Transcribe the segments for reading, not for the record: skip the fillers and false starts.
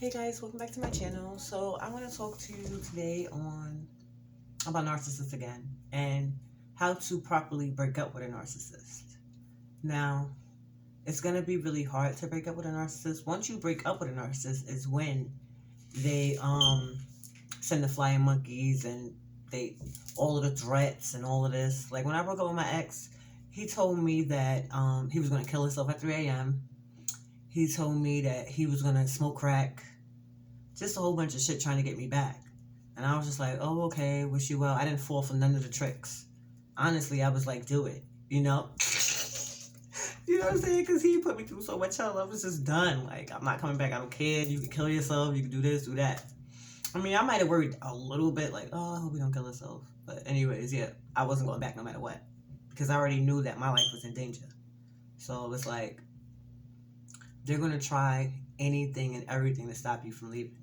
Hey guys, welcome back to my channel. So I want to talk to you today on about narcissists again and how to properly break up with a narcissist. Now, it's gonna be really hard to break up with a narcissist. Once you break up with a narcissist is when they send the flying monkeys and they all of the threats and all of this. Like when I broke up with my ex, he told me that he was gonna kill himself at 3 a.m. He told me that he was gonna smoke crack. Just a whole bunch of shit trying to get me back. And I was just like, oh, okay, wish you well. I didn't fall for none of the tricks. Honestly, I was like, do it, you know? You know what I'm saying? Because he put me through so much hell. I was just done. Like, I'm not coming back. I don't care. You can kill yourself. You can do this, do that. I mean, I might have worried a little bit, like, oh, I hope he don't kill himself. But anyways, yeah, I wasn't going back no matter what. Because I already knew that my life was in danger. So it's like, they're going to try anything and everything to stop you from leaving.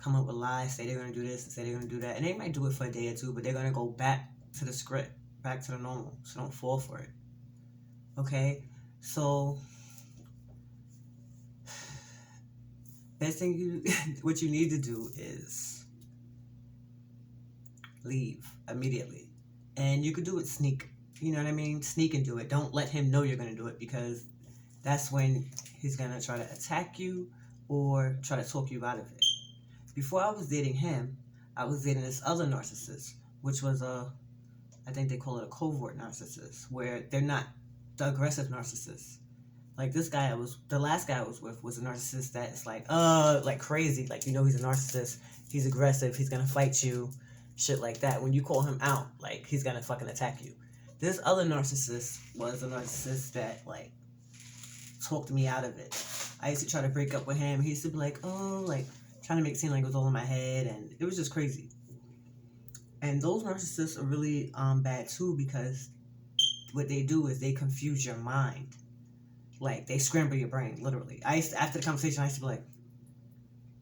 Come up with lies, say they're going to do this, say they're going to do that. And they might do it for a day or two, but they're going to go back to the script, back to the normal. So don't fall for it. Okay? So, best thing what you need to do is leave immediately. And you could do it sneak. You know what I mean? Sneak and do it. Don't let him know you're going to do it, because that's when he's going to try to attack you or try to talk you out of it. Before I was dating him, I was dating this other narcissist, which was I think they call it a covert narcissist, where they're not the aggressive narcissist. Like this guy the last guy I was with was a narcissist that's like crazy. Like, you know, he's a narcissist, he's aggressive, he's gonna fight you, shit like that. When you call him out, like, he's gonna fucking attack you. This other narcissist was a narcissist that, like, talked me out of it. I used to try to break up with him. He used to be like, oh, like, trying to make it seem like it was all in my head, and it was just crazy. And those narcissists are really bad too, because what they do is they confuse your mind. Like, they scramble your brain, literally. After the conversation, I used to be like,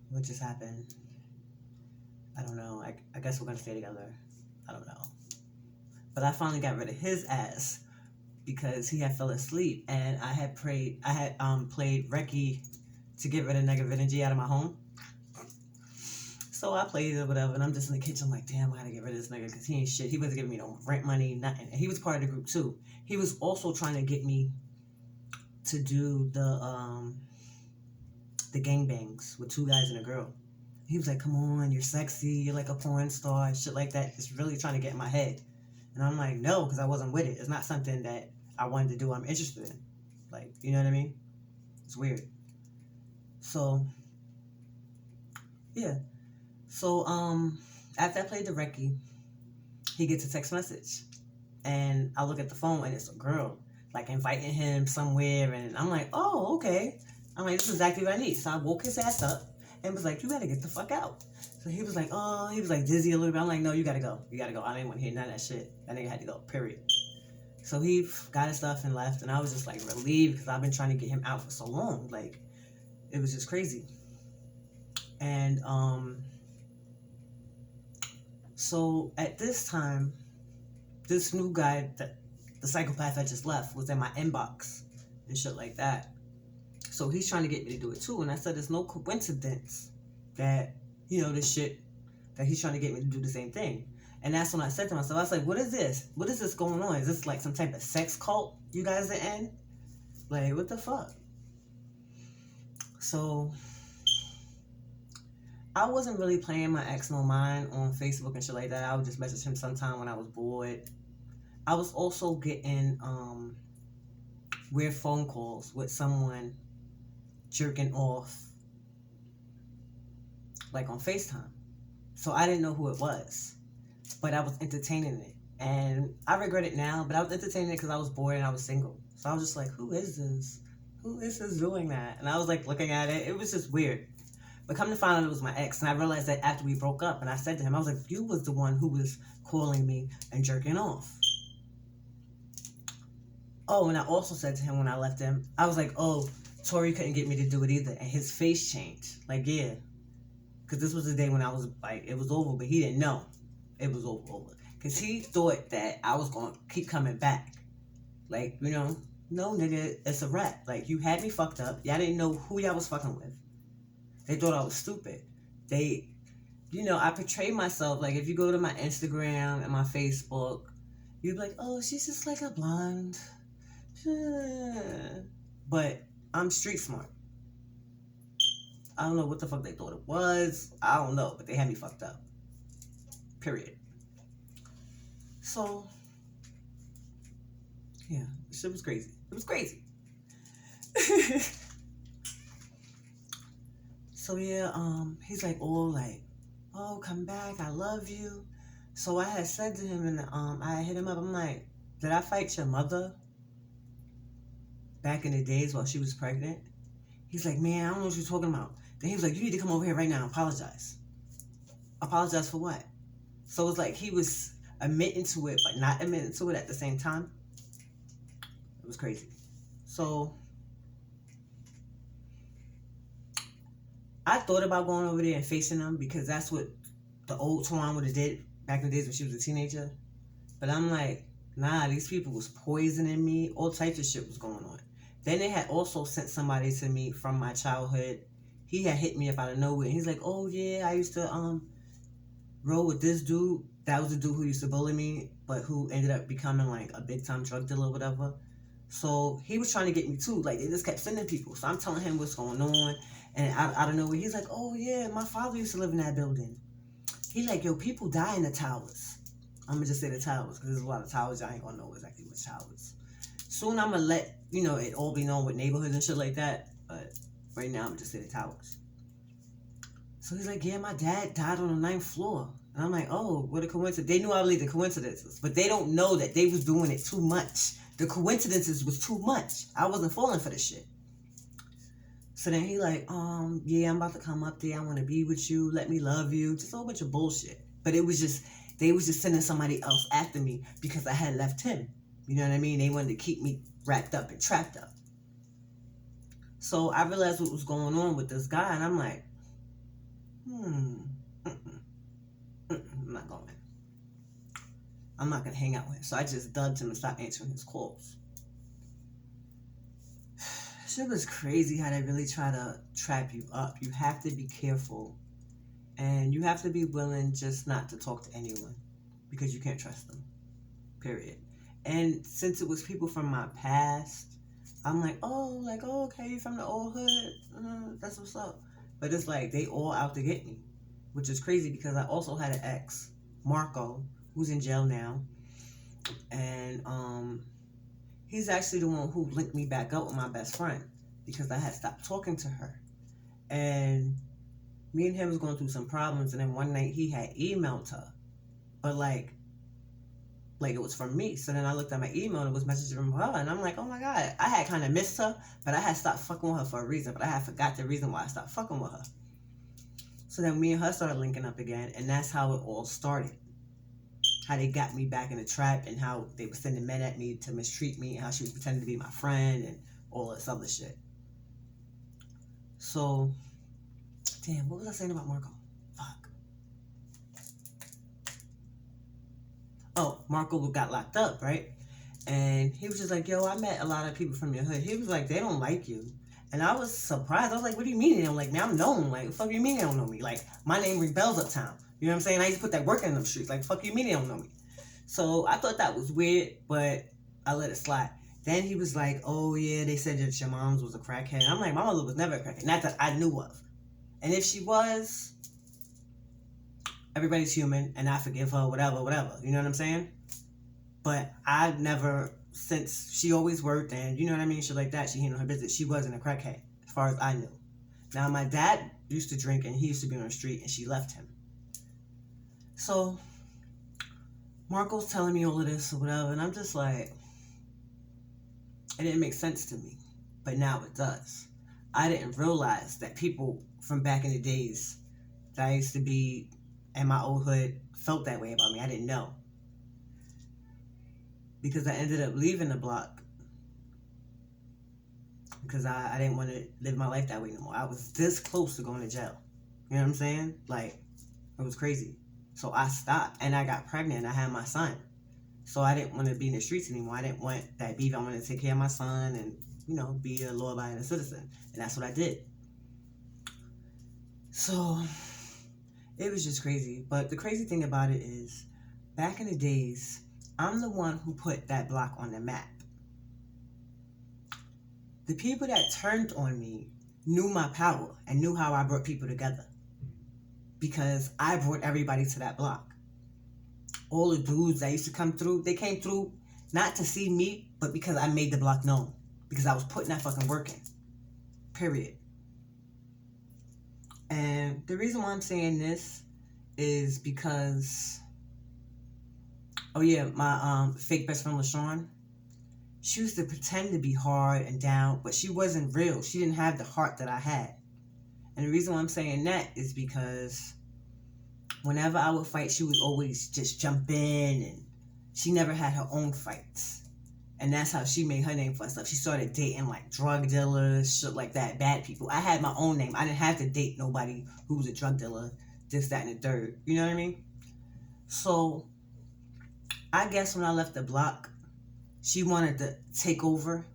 what just happened? I don't know. I guess we're gonna stay together. I don't know. But I finally got rid of his ass because he had fell asleep, and I had played Reiki to get rid of negative energy out of my home. So I played it or whatever, and I'm just in the kitchen like, damn, I gotta get rid of this nigga because he ain't shit. He wasn't giving me no rent money, nothing. And he was part of the group too. He was also trying to get me to do the gangbangs with 2 guys and a girl. He was like, come on, you're sexy, you're like a porn star, shit like that. Just really trying to get in my head. And I'm like, no, because I wasn't with it. It's not something that I wanted to do, I'm interested in. Like, you know what I mean? It's weird. So, yeah. So, after I played the Reiki, he gets a text message. And I look at the phone, and it's a girl, like, inviting him somewhere. And I'm like, oh, okay. I'm like, this is exactly what I need. So I woke his ass up and was like, you gotta get the fuck out. So he was like, oh, he was like dizzy a little bit. I'm like, no, you gotta go. You gotta go. I didn't want to hear none of that shit. That nigga had to go, period. So he got his stuff and left. And I was just, like, relieved because I've been trying to get him out for so long. Like, it was just crazy. And, so at this time, this new guy, the psychopath I just left, was in my inbox and shit like that. So he's trying to get me to do it too. And I said, it's no coincidence that, you know, this shit, that he's trying to get me to do the same thing. And that's when I said to myself, I was like, what is this? What is this going on? Is this like some type of sex cult you guys are in? Like, what the fuck? So I wasn't really playing my ex no mind on Facebook and shit like that. I would just message him sometime when I was bored. I was also getting weird phone calls with someone jerking off, like, on FaceTime. So I didn't know who it was, but I was entertaining it. And I regret it now, but I was entertaining it because I was bored and I was single. So I was just like, who is this? Who is this doing that? And I was like looking at it. It was just weird. But come to find out, it was my ex. And I realized that after we broke up, and I said to him, I was like, you was the one who was calling me and jerking off. Oh, and I also said to him when I left him, I was like, oh, Tori couldn't get me to do it either. And his face changed. Like, yeah. Because this was the day when I was like, it was over, but he didn't know it was over. Because he thought that I was going to keep coming back. Like, you know, no, nigga, it's a wrap. Like, you had me fucked up. Y'all didn't know who y'all was fucking with. They thought I was stupid. They, I portray myself, like, if you go to my Instagram and my Facebook, you'd be like, oh, she's just like a blonde. But I'm street smart. I don't know what the fuck they thought it was. I don't know, but they had me fucked up. Period. So, yeah, shit was crazy. It was crazy. So yeah, he's like, oh, come back, I love you. So I had said to him, and I hit him up. I'm like, did I fight your mother back in the days while she was pregnant? He's like, man, I don't know what you're talking about. Then he was like, you need to come over here right now and apologize. Apologize for what? So it's like he was admitting to it, but not admitting to it at the same time. It was crazy. So I thought about going over there and facing them because that's what the old Twan would have did back in the days when she was a teenager. But I'm like, nah, these people was poisoning me. All types of shit was going on. Then they had also sent somebody to me from my childhood. He had hit me up out of nowhere. And he's like, oh yeah, I used to roll with this dude. That was the dude who used to bully me, but who ended up becoming like a big time drug dealer or whatever. So he was trying to get me too. Like, they just kept sending people. So I'm telling him what's going on. And out of nowhere, he's like, oh yeah, my father used to live in that building. He's like, yo, people die in the towers. I'm going to just say the towers because there's a lot of towers. I ain't going to know exactly which towers. Soon I'm going to let, it all be known with neighborhoods and shit like that. But right now I'm going to just say the towers. So he's like, yeah, my dad died on the 9th floor. And I'm like, oh, what a coincidence. They knew I believed the coincidences. But they don't know that they was doing it too much. The coincidences was too much. I wasn't falling for this shit. So then he like, yeah, I'm about to come up there. I want to be with you. Let me love you. Just a whole bunch of bullshit. But it was just, they was just sending somebody else after me because I had left him. You know what I mean? They wanted to keep me wrapped up and trapped up. So I realized what was going on with this guy. And I'm like, I'm not going. I'm not going to hang out with him. So I just dubbed him and stopped answering his calls. Shit was crazy how they really try to trap you up. You have to be careful. And you have to be willing just not to talk to anyone. Because you can't trust them. Period. And since it was people from my past, I'm like, oh, okay, you're from the old hood. That's what's up. But it's like, they all out to get me. Which is crazy because I also had an ex, Marco, who's in jail now. And he's actually the one who linked me back up with my best friend because I had stopped talking to her. And me and him was going through some problems, and then one night he had emailed her. But like it was from me. So then I looked at my email and it was messages from her, and I'm like, oh my God, I had kind of missed her, but I had stopped fucking with her for a reason, but I had forgot the reason why I stopped fucking with her. So then me and her started linking up again, and that's how it all started. How they got me back in the trap, and how they were sending men at me to mistreat me, and how she was pretending to be my friend, and all this other shit. So, damn, what was I saying about Marco? Fuck. Oh, Marco got locked up, right? And he was just like, yo, I met a lot of people from your hood. He was like, they don't like you. And I was surprised. I was like, what do you mean they don't like me? I'm known. Like, fuck you mean they don't know me? Like, my name rings bells uptown. You know what I'm saying? I used to put that work in them streets. Like, fuck you mean they don't know me? So I thought that was weird, but I let it slide. Then he was like, oh yeah, they said that your mom's was a crackhead. I'm like, my mother was never a crackhead. Not that I knew of. And if she was, everybody's human, and I forgive her, whatever. You know what I'm saying? But I never, since she always worked and, you know what I mean, shit like that, she handled her business. She wasn't a crackhead, as far as I knew. Now, my dad used to drink, and he used to be on the street, and she left him. So, Marco's telling me all of this or whatever, and I'm just like, it didn't make sense to me. But now it does. I didn't realize that people from back in the days that I used to be in my old hood felt that way about me. I didn't know. Because I ended up leaving the block. Because I didn't want to live my life that way no more. I was this close to going to jail. You know what I'm saying? Like, it was crazy. So I stopped, and I got pregnant, and I had my son. So I didn't want to be in the streets anymore. I didn't want that beef. I wanted to take care of my son and, be a law-abiding citizen. And that's what I did. So it was just crazy. But the crazy thing about it is, back in the days, I'm the one who put that block on the map. The people that turned on me knew my power and knew how I brought people together, because I brought everybody to that block. All the dudes that used to come through, they came through not to see me, but because I made the block known. Because I was putting that fucking work in. Period. And the reason why I'm saying this is because, oh yeah, my fake best friend LaShawn, she used to pretend to be hard and down, but she wasn't real. She didn't have the heart that I had. And the reason why I'm saying that is because whenever I would fight, she would always just jump in, and she never had her own fights. And that's how she made her name for herself. She started dating like drug dealers, shit like that, bad people. I had my own name. I didn't have to date nobody who was a drug dealer, this, that, and the third. You know what I mean? So I guess when I left the block, she wanted to take over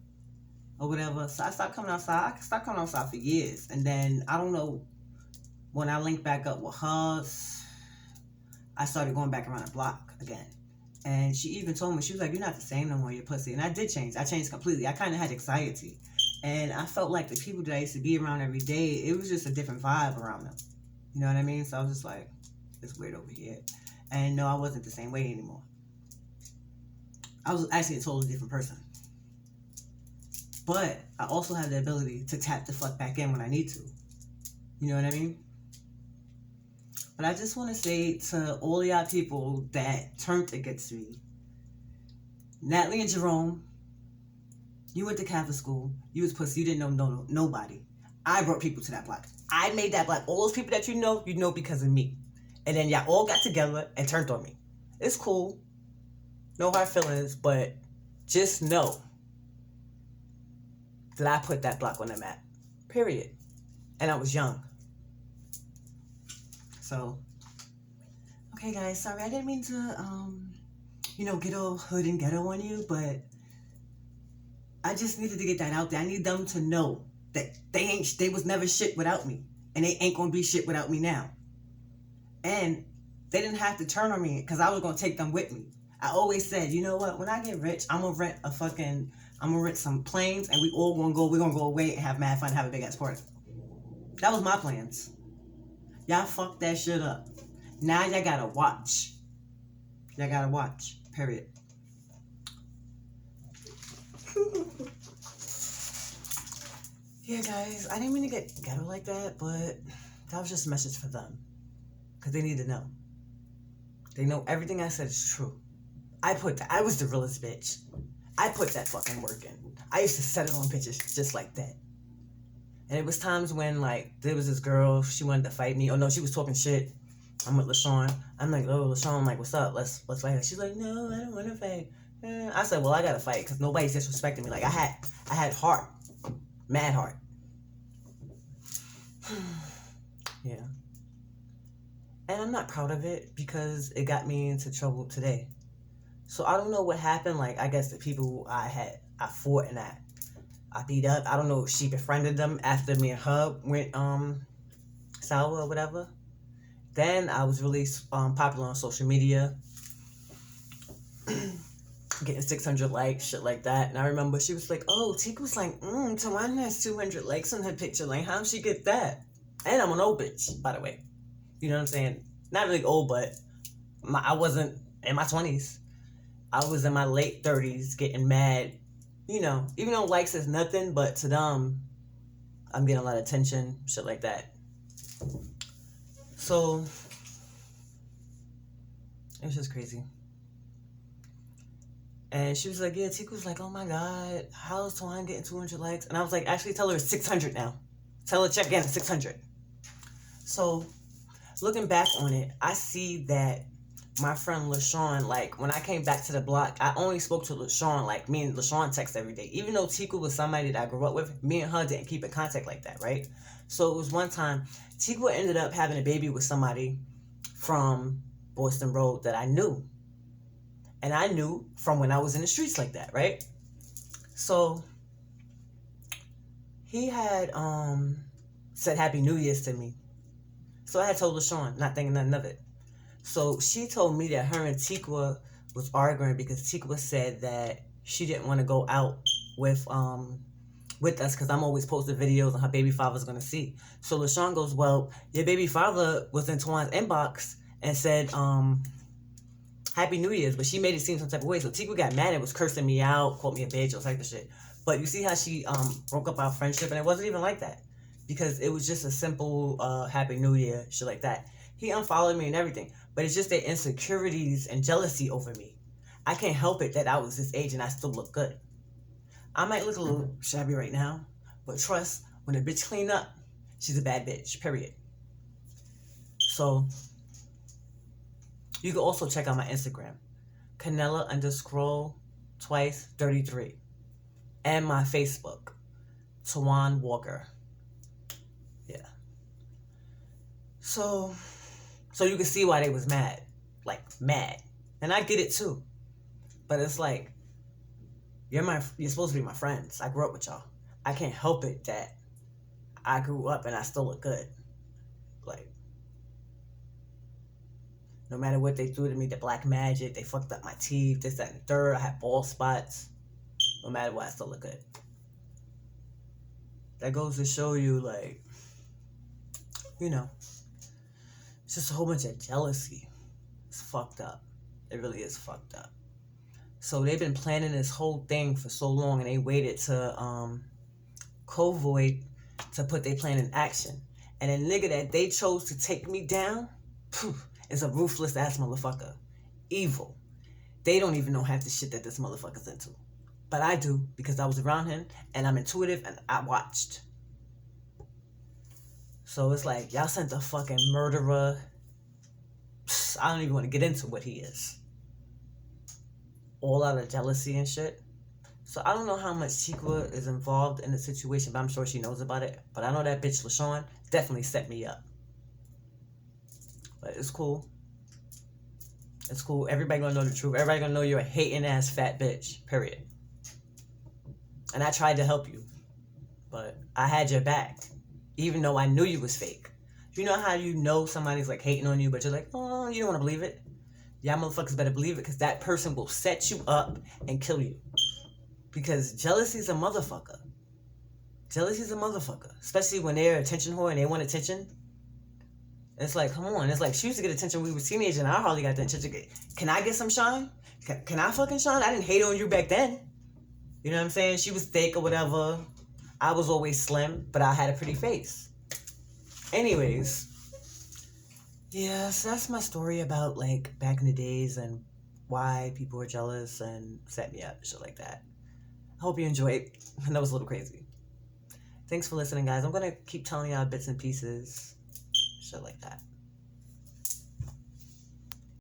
or whatever. So I stopped coming outside. I stopped coming outside for years. And then, I don't know, when I linked back up with her, I started going back around the block again. And she even told me, she was like, you're not the same no more, you're pussy. And I did change. I changed completely. I kind of had anxiety. And I felt like the people that I used to be around every day, it was just a different vibe around them. You know what I mean? So I was just like, it's weird over here. And no, I wasn't the same way anymore. I was actually a totally different person. But I also have the ability to tap the fuck back in when I need to. You know what I mean? But I just want to say to all y'all people that turned against me, Natalie and Jerome, you went to Catholic school. You was pussy. You didn't know nobody. I brought people to that block. I made that block. All those people that you know because of me. And then y'all all got together and turned on me. It's cool. No hard feelings, but just know that I put that block on the map. Period. And I was young. So, okay guys, sorry, I didn't mean to, get all hood and ghetto on you, but I just needed to get that out there. I need them to know that they was never shit without me, and they ain't gonna be shit without me now. And they didn't have to turn on me, because I was gonna take them with me. I always said, you know what, when I get rich, I'm gonna rent some planes, and we're gonna go away and have mad fun, have a big ass party. That was my plans. Y'all fucked that shit up. Now y'all gotta watch. Y'all gotta watch. Period. Yeah, guys, I didn't mean to get ghetto like that, but that was just a message for them. Because they need to know. They know everything I said is true. I was the realest bitch. I put that fucking work in. I used to set it on bitches just like that. And it was times when, like, there was this girl, she wanted to fight me. Oh, no, she was talking shit. I'm with LaShawn. I'm like, oh, LaShawn, I'm like, what's up? Let's fight her. She's like, no, I don't want to fight. I said, well, I got to fight because nobody's disrespecting me. Like, I had heart. Mad heart. Yeah. And I'm not proud of it because it got me into trouble today. So I don't know what happened. Like, I guess the people I fought and I beat up, I don't know if she befriended them after me and her went sour or whatever. Then I was really popular on social media, getting 600 likes, shit like that. And I remember she was like, oh, Tika was like, Tawana has 200 likes on her picture. Like, how'd she get that? And I'm an old bitch, by the way. You know what I'm saying? Not really old, but I wasn't in my 20s. I was in my late 30s getting mad. You know, even though likes is nothing, but to them, I'm getting a lot of attention, shit like that. So, it was just crazy. And she was like, yeah, Tika was like, oh my God, how's Twan getting 200 likes? And I was like, actually tell her it's 600 now. Tell her check again, it's 600. So, looking back on it, I see that my friend LaShawn, like, when I came back to the block, I only spoke to LaShawn, like, me and LaShawn text every day. Even though Tika was somebody that I grew up with, me and her didn't keep in contact like that, right? So it was one time, Tika ended up having a baby with somebody from Boston Road that I knew. And I knew from when I was in the streets like that, right? So, he had said Happy New Year's to me. So I had told LaShawn, not thinking nothing of it. So she told me that her and Tikwa was arguing because Tikwa said that she didn't want to go out with us because I'm always posting videos and her baby father's gonna see. So LaShawn goes, well, your baby father was in Twan's inbox and said, Happy New Year's, but she made it seem some type of way. So Tikwa got mad and was cursing me out, called me a bitch, all type of shit. But you see how she broke up our friendship, and it wasn't even like that. Because it was just a simple Happy New Year, shit like that. He unfollowed me and everything. But it's just their insecurities and jealousy over me. I can't help it that I was this age and I still look good. I might look a little shabby right now, but trust, when a bitch clean up, she's a bad bitch, period. So, you can also check out my Instagram, Canella_twice33. And my Facebook, Tawan Walker. Yeah. So you can see why they was mad. Like, mad. And I get it too. But it's like, you're supposed to be my friends. I grew up with y'all. I can't help it that I grew up and I still look good. Like, no matter what they threw to me, the black magic, they fucked up my teeth, this, that, and the third. I had bald spots. No matter what, I still look good. That goes to show you, like, you know, it's just a whole bunch of jealousy. It's fucked up. It really is fucked up. So they've been planning this whole thing for so long, and they waited to Covoid to put their plan in action. And a nigga that they chose to take me down, is a ruthless ass motherfucker. Evil. They don't even know half the shit that this motherfucker's into. But I do, because I was around him, and I'm intuitive, and I watched. So it's like, y'all sent a fucking murderer. I don't even want to get into what he is. All out of jealousy and shit. So I don't know how much Tikwa is involved in the situation, but I'm sure she knows about it. But I know that bitch LaShawn definitely set me up. But it's cool. It's cool. Everybody gonna know the truth. Everybody gonna know you're a hating ass fat bitch. Period. And I tried to help you. But I had your back. Even though I knew you was fake. You know how you know somebody's like hating on you, but you're like, oh, you don't want to believe it? Y'all motherfuckers better believe it, because that person will set you up and kill you. Because jealousy's a motherfucker. Jealousy's a motherfucker. Especially when they're attention whore and they want attention. It's like, come on. It's like, she used to get attention when we were teenagers, and I hardly got the attention. Can I get some shine? Can I fucking shine? I didn't hate on you back then. You know what I'm saying? She was thick or whatever. I was always slim, but I had a pretty face. Anyways. Yes, that's my story about, like, back in the days and why people were jealous and set me up, shit like that. I hope you enjoyed. That was a little crazy. Thanks for listening, guys. I'm going to keep telling y'all bits and pieces, shit like that.